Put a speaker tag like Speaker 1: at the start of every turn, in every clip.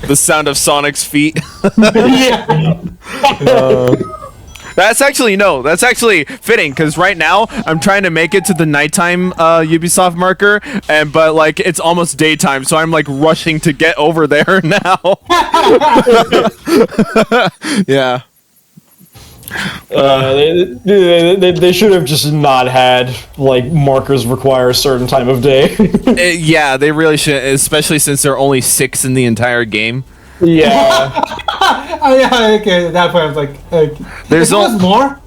Speaker 1: The sound of Sonic's feet.
Speaker 2: Yeah.
Speaker 1: That's actually fitting, because right now I'm trying to make it to the nighttime Ubisoft marker, but like it's almost daytime, so I'm like rushing to get over there now. Yeah.
Speaker 3: They should have just not had like markers require a certain time of day.
Speaker 1: Yeah, they really should, especially since there are only 6 in the entire game.
Speaker 3: Yeah.
Speaker 2: Oh yeah, okay. At that point, I was like
Speaker 1: There's
Speaker 2: if there was more,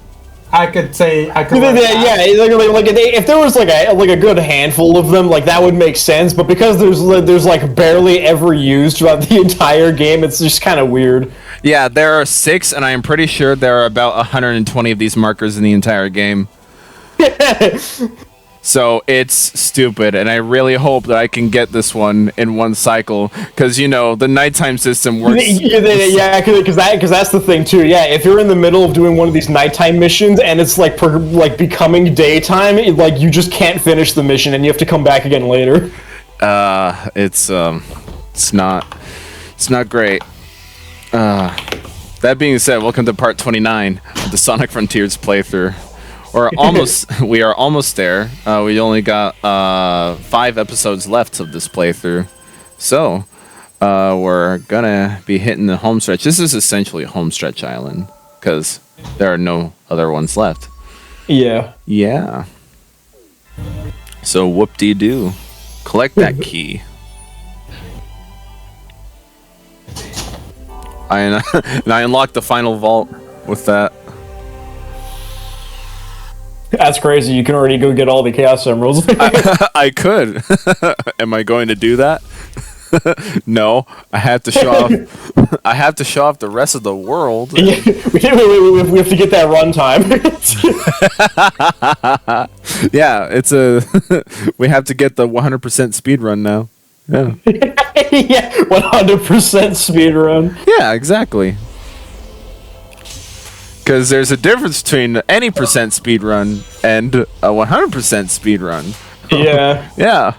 Speaker 2: I could say I could.
Speaker 3: Yeah, like if there was like a good handful of them, like that would make sense. But because there's like barely ever used throughout the entire game, it's just kind of weird.
Speaker 1: Yeah, there are 6, and I am pretty sure there are about 120 of these markers in the entire game. So it's stupid, and I really hope that I can get this one in one cycle, because you know the nighttime system works.
Speaker 3: Yeah, because that's the thing too. Yeah, if you're in the middle of doing one of these nighttime missions and it's like becoming daytime, you just can't finish the mission, and you have to come back again later.
Speaker 1: It's not great. That being said, welcome to part 29 of the Sonic Frontiers playthrough. We are almost there. We only got 5 episodes left of this playthrough, so we're gonna be hitting the home stretch. This is essentially a home stretch island because there are no other ones left.
Speaker 3: Yeah.
Speaker 1: So whoop-de-doo, collect that key. And I unlocked the final vault with that.
Speaker 3: That's crazy. You can already go get all the Chaos Emeralds.
Speaker 1: I could. Am I going to do that? No. I have to show off. I have to show off the rest of the world.
Speaker 3: Yeah, we have to get that runtime.
Speaker 1: Yeah, it's a. We have to get the 100% speed run now. Yeah.
Speaker 3: Yeah, 100% speed run.
Speaker 1: Yeah, exactly. Because there's a difference between any percent speed run and a 100% speed run.
Speaker 3: Yeah.
Speaker 1: Yeah.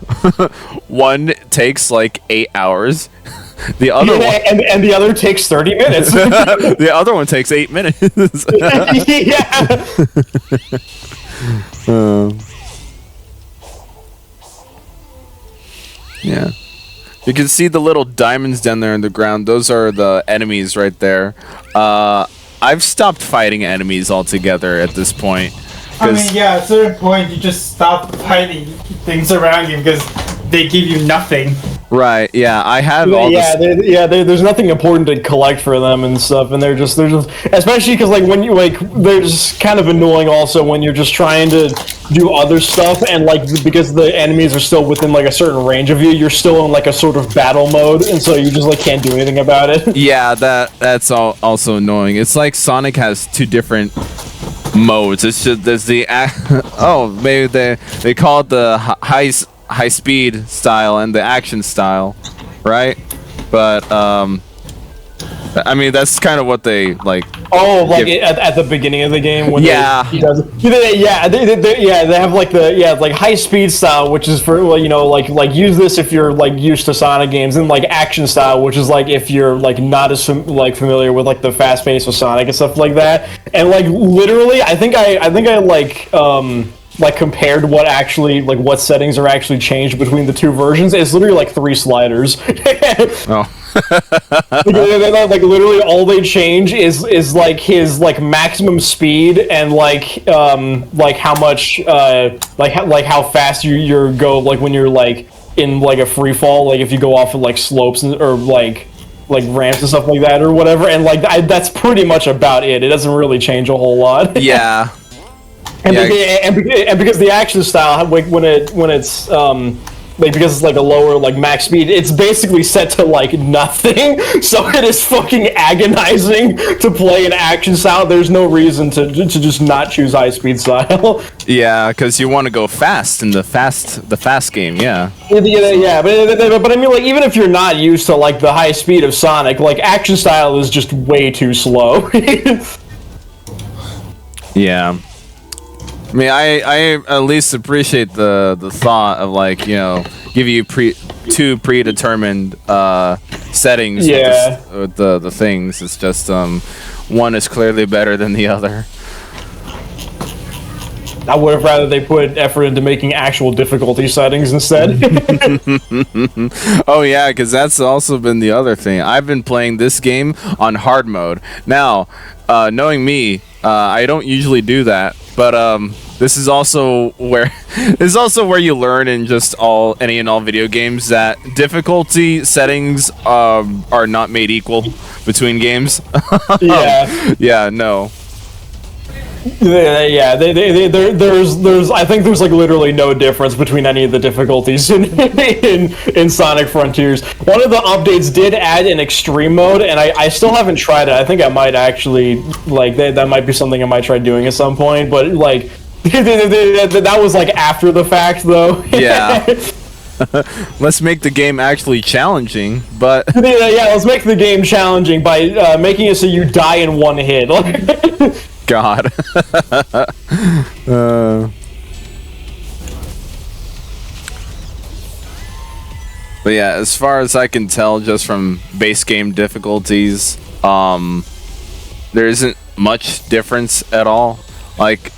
Speaker 1: One takes like 8 hours. The other one,
Speaker 3: and the other takes 30 minutes.
Speaker 1: the other one takes 8 minutes. Yeah. You can see the little diamonds down there in the ground. Those are the enemies right there. I've stopped fighting enemies altogether at this point.
Speaker 2: I mean, yeah, at a certain point, you just stop fighting things around you because they give you nothing.
Speaker 1: Right, yeah, I have all
Speaker 3: this. There's nothing important to collect for them and stuff, and they're just especially because like when you they're just kind of annoying also when you're just trying to do other stuff and like because the enemies are still within like a certain range of you, you're still in like a sort of battle mode, and so you just like can't do anything about it.
Speaker 1: Yeah, that's also annoying. It's like Sonic has 2 different modes. It's just there's the maybe they call it the high speed style and the action style, right? But I mean that's kind of what they like.
Speaker 3: Oh, like at the beginning of the game when they have like the high speed style, which is for like use this if you're like used to Sonic games, and like action style, which is like if you're like not as familiar with like the fast pace of Sonic and stuff like that. And like literally, I think I like compared what settings are actually changed between the 2 versions. It's literally like 3 sliders.
Speaker 1: Oh.
Speaker 3: Like literally all they change is like his like maximum speed and like how much like how fast you go like when you're like in like a free fall, like if you go off of like slopes or like ramps and stuff like that or whatever, and like that's pretty much about it. It doesn't really change a whole lot.
Speaker 1: Yeah.
Speaker 3: And because the action style, like when it's like because it's like a lower like max speed, it's basically set to like nothing. So it is fucking agonizing to play an action style. There's no reason to just not choose high speed style.
Speaker 1: Yeah, because you want to go fast in the fast game. Yeah.
Speaker 3: Yeah, but I mean like even if you're not used to like the high speed of Sonic, like action style is just way too slow.
Speaker 1: Yeah. I mean, I at least appreciate the thought of like, you know, give you two predetermined settings
Speaker 3: Yeah.
Speaker 1: with the things. It's just one is clearly better than the other.
Speaker 3: I would have rather they put effort into making actual difficulty settings instead.
Speaker 1: Oh yeah, because that's also been the other thing. I've been playing this game on hard mode. Now, knowing me, I don't usually do that, but this is also where you learn in just any and all video games that difficulty settings are not made equal between games.
Speaker 3: Yeah.
Speaker 1: Yeah, no.
Speaker 3: Yeah, there's I think there's like literally no difference between any of the difficulties in Sonic Frontiers. One of the updates did add an extreme mode, and I still haven't tried it. I think I might actually like that might be something I might try doing at some point. But like that was like after the fact, though.
Speaker 1: Yeah. Let's make the game actually challenging, but
Speaker 3: Yeah, let's make the game challenging by making it so you die in one hit.
Speaker 1: God. But yeah, as far as I can tell, just from base game difficulties, there isn't much difference at all. Like,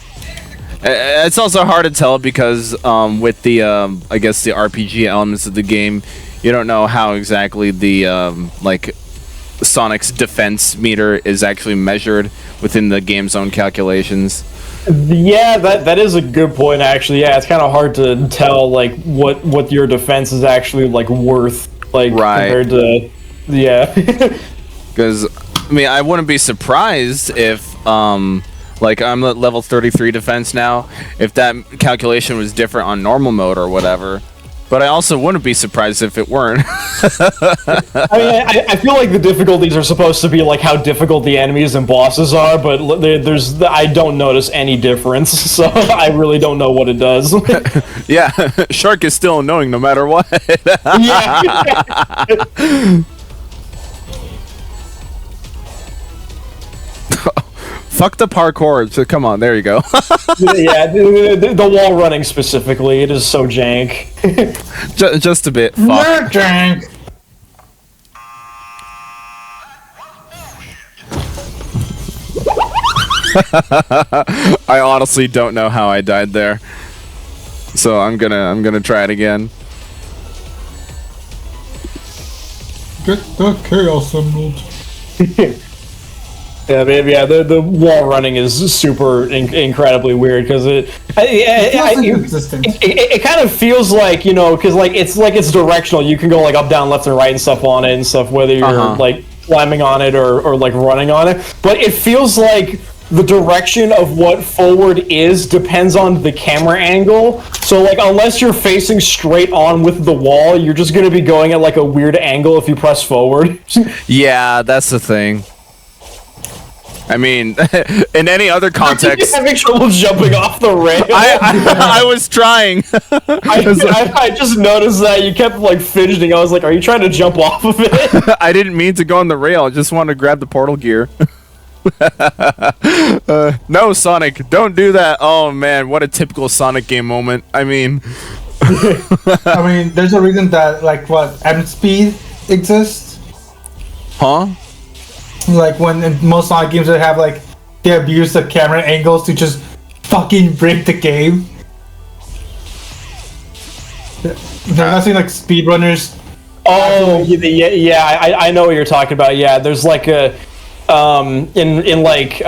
Speaker 1: it's also hard to tell because with the I guess the RPG elements of the game, you don't know how exactly the like Sonic's defense meter is actually measured within the game's own calculations.
Speaker 3: Yeah, that is a good point, actually. Yeah, it's kind of hard to tell like what your defense is actually like worth, like compared to
Speaker 1: Because I mean, I wouldn't be surprised if like I'm at level 33 defense now, if that calculation was different on normal mode or whatever. But I also wouldn't be surprised if it weren't.
Speaker 3: I mean, I feel like the difficulties are supposed to be like how difficult the enemies and bosses are, but I don't notice any difference, so I really don't know what it does.
Speaker 1: Yeah, Shark is still annoying no matter what.
Speaker 3: Yeah.
Speaker 1: Fuck the parkour. So come on, there you go.
Speaker 3: Yeah, the wall running specifically, it is so jank.
Speaker 1: Just a bit.
Speaker 2: Not jank.
Speaker 1: I honestly don't know how I died there, so I'm gonna try it again.
Speaker 2: Get the Chaos Emerald.
Speaker 3: Yeah, maybe. Yeah, the wall running is super incredibly weird because it kind of feels like, you know, because like it's directional. You can go like up, down, left, and right and stuff on it and stuff, whether you're like climbing on it or like running on it. But it feels like the direction of what forward is depends on the camera angle. So like unless you're facing straight on with the wall, you're just gonna be going at like a weird angle if you press forward.
Speaker 1: Yeah, that's the thing. I mean, in any other context,
Speaker 3: I'm having trouble jumping off the rail.
Speaker 1: I was trying.
Speaker 3: I just noticed that you kept like fidgeting. I was like, "Are you trying to jump off of it?"
Speaker 1: I didn't mean to go on the rail. I just wanted to grab the portal gear. No, Sonic, don't do that. Oh man, what a typical Sonic game moment. I mean,
Speaker 2: there's a reason that like M speed exists.
Speaker 1: Huh?
Speaker 2: Like when in most Sonic games they have like they abuse the camera angles to just fucking break the game. There's nothing like speedrunners.
Speaker 3: Oh yeah, I know what you're talking about. Yeah, there's like a in like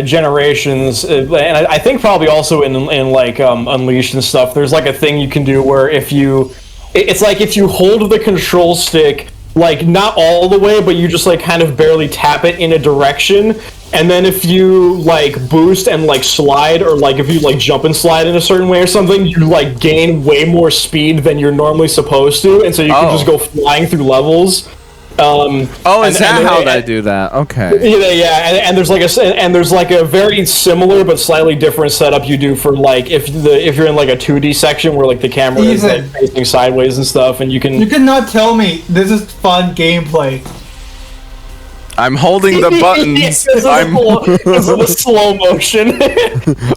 Speaker 3: Generations, and I think probably also in like Unleashed and stuff. There's like a thing you can do where it's like if you hold the control stick like not all the way, but you just like kind of barely tap it in a direction, and then if you like boost and like slide, or like if you like jump and slide in a certain way or something, you like gain way more speed than you're normally supposed to, and so you can just go flying through levels.
Speaker 1: Is that how they do that? Okay.
Speaker 3: Yeah, and there's like a very similar but slightly different setup you do for like if you're in like a 2D section where like the camera is like facing sideways and stuff, and you cannot
Speaker 2: tell me this is fun gameplay.
Speaker 1: I'm holding the buttons.
Speaker 3: This is a slow motion.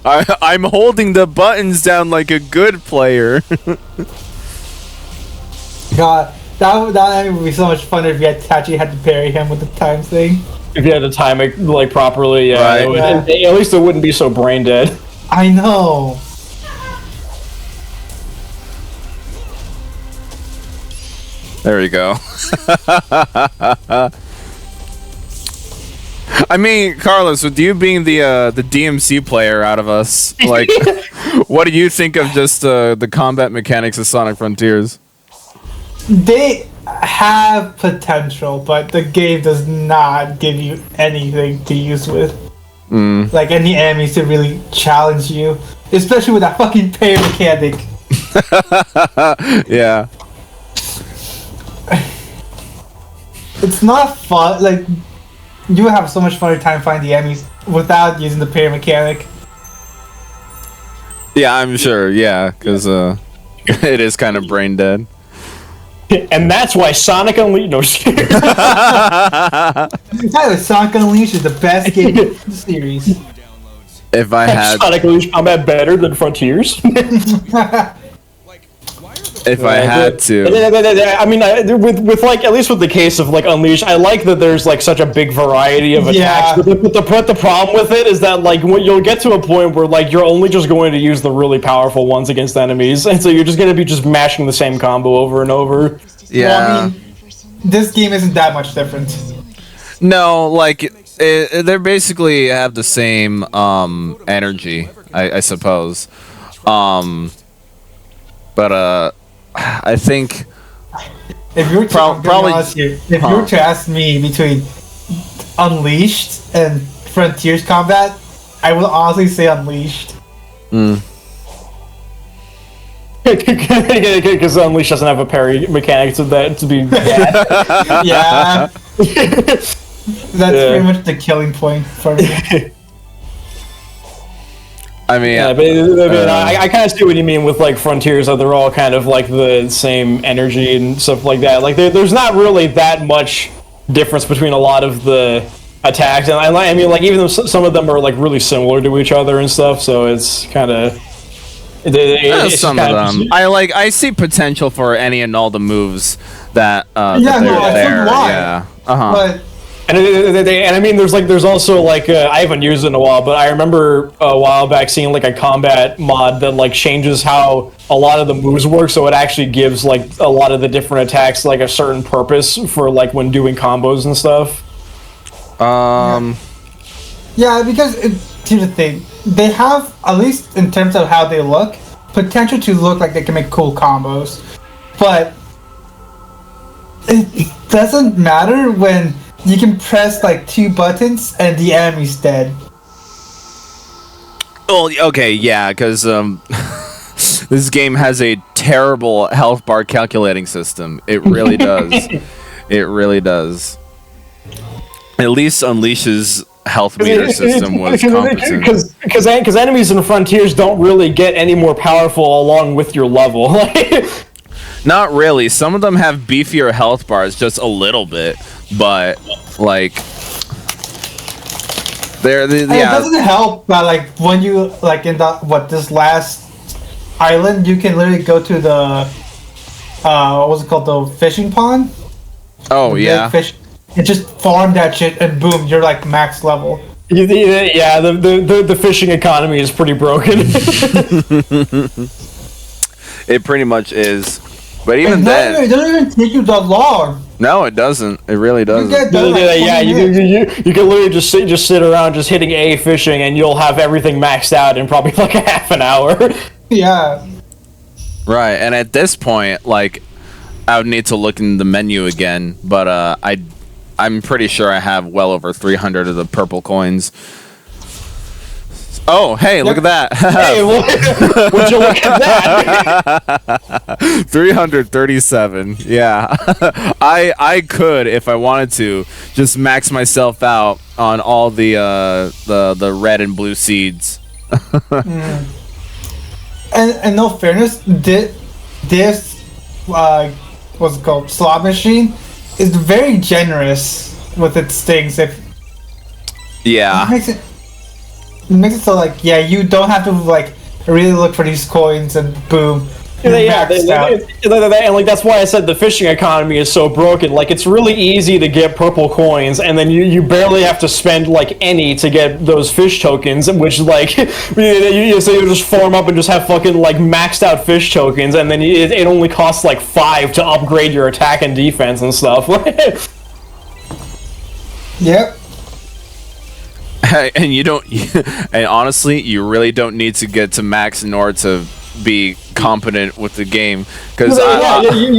Speaker 1: I'm holding the buttons down like a good player.
Speaker 2: God, that would be so much funner if you actually had to parry him with the time thing.
Speaker 3: If you had to time it like properly, yeah,
Speaker 1: Right.
Speaker 3: at least it wouldn't be so brain dead.
Speaker 2: I know.
Speaker 1: There we go. I mean, Carlos, with you being the DMC player out of us, like, what do you think of just the combat mechanics of Sonic Frontiers?
Speaker 2: They have potential, but the game does not give you anything to use with. Like any enemies to really challenge you, especially with that fucking parry mechanic.
Speaker 1: Yeah.
Speaker 2: It's not fun. Like, you have so much funner time finding the enemies without using the parry mechanic.
Speaker 1: Yeah, I'm sure. Yeah, because it is kind of brain dead.
Speaker 3: And that's why Sonic Unleashed. No, just kidding.
Speaker 2: Sonic Unleashed is the best game in the series.
Speaker 1: If I had,
Speaker 3: Sonic Unleashed combat better than Frontiers.
Speaker 1: if I had to,
Speaker 3: I mean, with like at least with the case of like Unleashed, I like that there's like such a big variety of attacks.
Speaker 2: Yeah.
Speaker 3: But the problem with it is that like you'll get to a point where like you're only just going to use the really powerful ones against enemies, and so you're just going to be just mashing the same combo over and over.
Speaker 1: yeah.
Speaker 2: Well, I mean, this game isn't that much different.
Speaker 1: No, like they basically have the same energy, I suppose. But I think
Speaker 2: If you were to,
Speaker 1: Probably-
Speaker 2: if you were to ask me between Unleashed and Frontiers combat, I would honestly say Unleashed.
Speaker 3: Because Unleashed doesn't have a parry mechanic to be bad.
Speaker 2: Yeah. That's pretty much the killing point for me.
Speaker 1: I mean,
Speaker 3: Yeah, but I kind of see what you mean with like Frontiers, that they're all kind of like the same energy and stuff like that. Like there's not really that much difference between a lot of the attacks, and I mean like even though some of them are like really similar to each other and stuff, so it's kind of.
Speaker 1: some of them. I see potential for any and all the moves that
Speaker 2: Yeah,
Speaker 1: that
Speaker 2: no,
Speaker 1: they're
Speaker 2: I
Speaker 1: there.
Speaker 2: think why.
Speaker 1: Yeah. Uh-huh.
Speaker 2: But
Speaker 3: And I mean, there's also like I haven't used it in a while, but I remember a while back seeing like a combat mod that like changes how a lot of the moves work, so it actually gives like a lot of the different attacks like a certain purpose for like when doing combos and stuff.
Speaker 2: yeah, because here's the thing. They have, at least in terms of how they look, potential to look like they can make cool combos. But it doesn't matter when you can press like 2 buttons and the enemy's dead.
Speaker 1: Oh, okay, yeah, because this game has a terrible health bar calculating system. It really does. It really does. At least Unleash's health meter system was competent.
Speaker 3: Because enemies in Frontiers don't really get any more powerful along with your level.
Speaker 1: Not really. Some of them have beefier health bars, just a little bit, but like
Speaker 2: And it doesn't help that like when you like in this last island, you can literally go to the what was it called, the fishing pond?
Speaker 1: Oh
Speaker 2: The
Speaker 1: yeah.
Speaker 2: big fish, and just farm that shit and boom, you're like max level.
Speaker 3: Yeah, the fishing economy is pretty broken.
Speaker 1: It pretty much is. But even
Speaker 2: And
Speaker 1: then,
Speaker 2: it doesn't even take you that long.
Speaker 1: no, it doesn't. It really
Speaker 2: You
Speaker 1: doesn't.
Speaker 2: get done like 20 minutes.
Speaker 3: you can literally just sit around just hitting A fishing, and you'll have everything maxed out in probably like a half an hour.
Speaker 2: Yeah.
Speaker 1: Right, and at this point, like, I would need to look in the menu again, but I'm pretty sure I have well over 300 of the purple coins. Oh, hey, look at that.
Speaker 3: Hey, would you look at that?
Speaker 1: 337. Yeah. I could, if I wanted to, just max myself out on all the red and blue seeds.
Speaker 2: And in no fairness, this what's it called, slot machine is very generous with its things. If
Speaker 1: Yeah.
Speaker 2: it makes it so like you don't have to like really look for these coins and boom.
Speaker 3: And like that's why I said the fishing economy is so broken. Like it's really easy to get purple coins, and then you barely have to spend like any to get those fish tokens, which like so you just farm up and just have fucking like maxed out fish tokens, and then it only costs like 5 to upgrade your attack and defense and stuff.
Speaker 2: Yep.
Speaker 1: And you don't, and honestly, you really don't need to get to max in order to be competent with the game, because
Speaker 3: you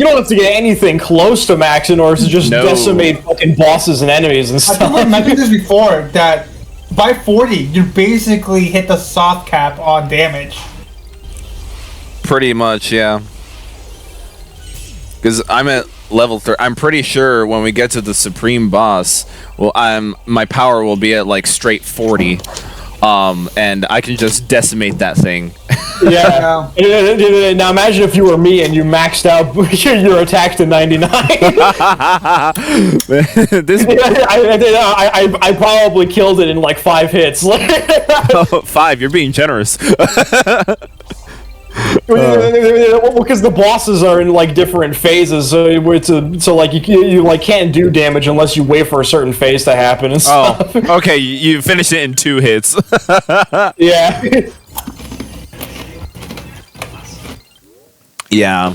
Speaker 3: don't have to get anything close to max in order to just decimate fucking bosses and enemies and stuff.
Speaker 2: I think I mentioned this before, that by 40 you basically hit the soft cap on damage.
Speaker 1: Pretty much, yeah. Because I'm at level 3. I'm pretty sure when we get to the supreme boss, well, my power will be at like straight 40, and I can just decimate that thing.
Speaker 3: Yeah. Now imagine if you were me and you maxed out your attack to 99. I probably killed it in like 5 hits.
Speaker 1: 5? You're being generous.
Speaker 3: Because the bosses are in like different phases, so like you like can't do damage unless you wait for a certain phase to happen and stuff.
Speaker 1: Oh, okay. You finish it in 2 hits.
Speaker 3: Yeah.
Speaker 1: Yeah,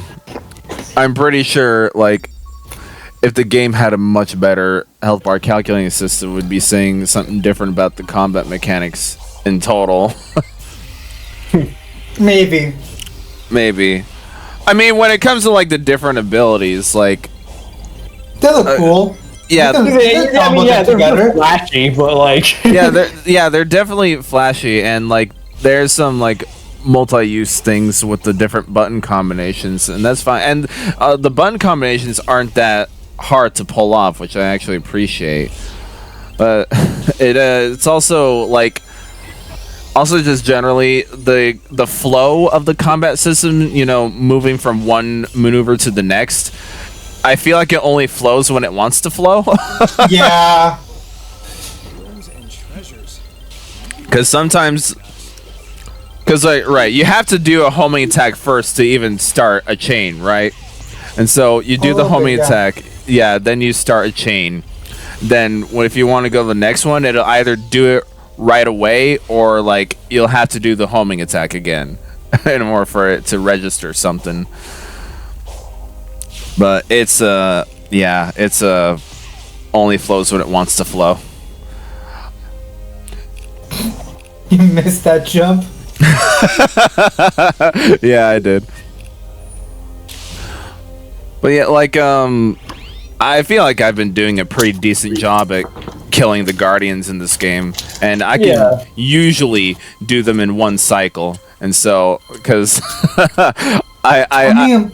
Speaker 1: I'm pretty sure, like, if the game had a much better health bar calculating system, it would be saying something different about the combat mechanics in total.
Speaker 2: Maybe. I mean, when it comes to, like, the different abilities, like... They look cool.
Speaker 1: Yeah,
Speaker 3: they're flashy, but, like...
Speaker 1: they're definitely flashy, and, like, there's some, like... multi-use things with the different button combinations, and that's fine, and the button combinations aren't that hard to pull off, which I actually appreciate, but it's also like just generally the flow of the combat system, you know, moving from one maneuver to the next, I feel like it only flows when it wants to flow.
Speaker 2: Yeah,
Speaker 1: because sometimes you have to do a homing attack first to even start a chain, right? And so you do the homing attack, then you start a chain. Then if you want to go to the next one, it'll either do it right away, or like you'll have to do the homing attack again in order for it to register something. But it's only flows when it wants to flow.
Speaker 2: you missed that jump.
Speaker 1: Yeah, I did. But yeah, like I feel like I've been doing a pretty decent job at killing the guardians in this game, and I can usually do them in one cycle, and so because I mean,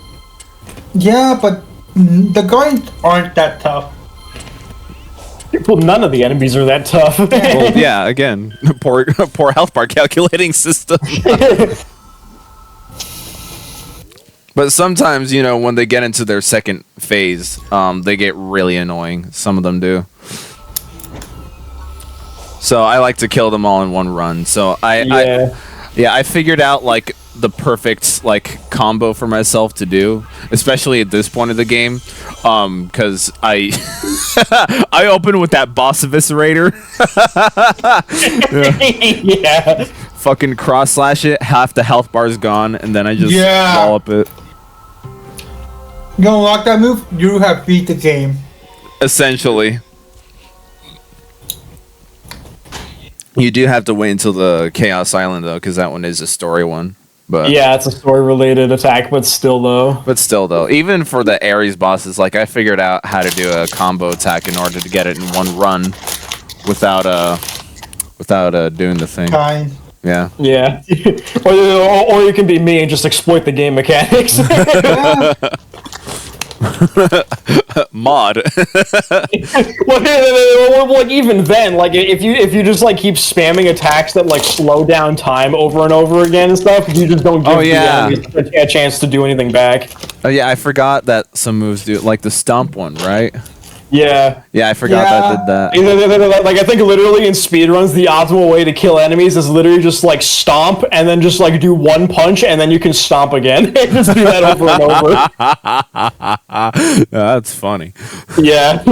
Speaker 2: yeah, but the guardians aren't that tough.
Speaker 3: Well, none of the enemies are that tough.
Speaker 1: Well, yeah, again, poor health bar calculating system. But sometimes, you know, when they get into their second phase, they get really annoying. Some of them do. So I like to kill them all in one run. So I figured out like the perfect like combo for myself to do, especially at this point of the game, because I I open with that boss eviscerator.
Speaker 3: Yeah.
Speaker 1: Fucking cross slash it, half the health bar's gone, and then I just wallop it.
Speaker 2: You gonna unlock that move? You have beat the game.
Speaker 1: Essentially. You do have to wait until the Chaos Island though, because that one is a story one. But
Speaker 3: yeah, it's a story-related attack, but still though, even for the Ares bosses, like I figured out how to do a combo attack in order to get it in one run, without doing the thing.
Speaker 2: Fine.
Speaker 1: Yeah.
Speaker 3: Yeah. or you can be me and just exploit the game mechanics.
Speaker 1: Mod.
Speaker 3: Well, like even then, like if you just like keep spamming attacks that like slow down time over and over again and stuff, you just don't give the enemies a chance to do anything back.
Speaker 1: Oh yeah, I forgot that some moves do, like the stomp one, right?
Speaker 3: Yeah.
Speaker 1: Yeah, I forgot that did that.
Speaker 3: Like I think literally in speedruns, the optimal way to kill enemies is literally just like stomp and then just like do one punch and then you can stomp again. Just do that over and over.
Speaker 1: That's funny.
Speaker 3: Yeah.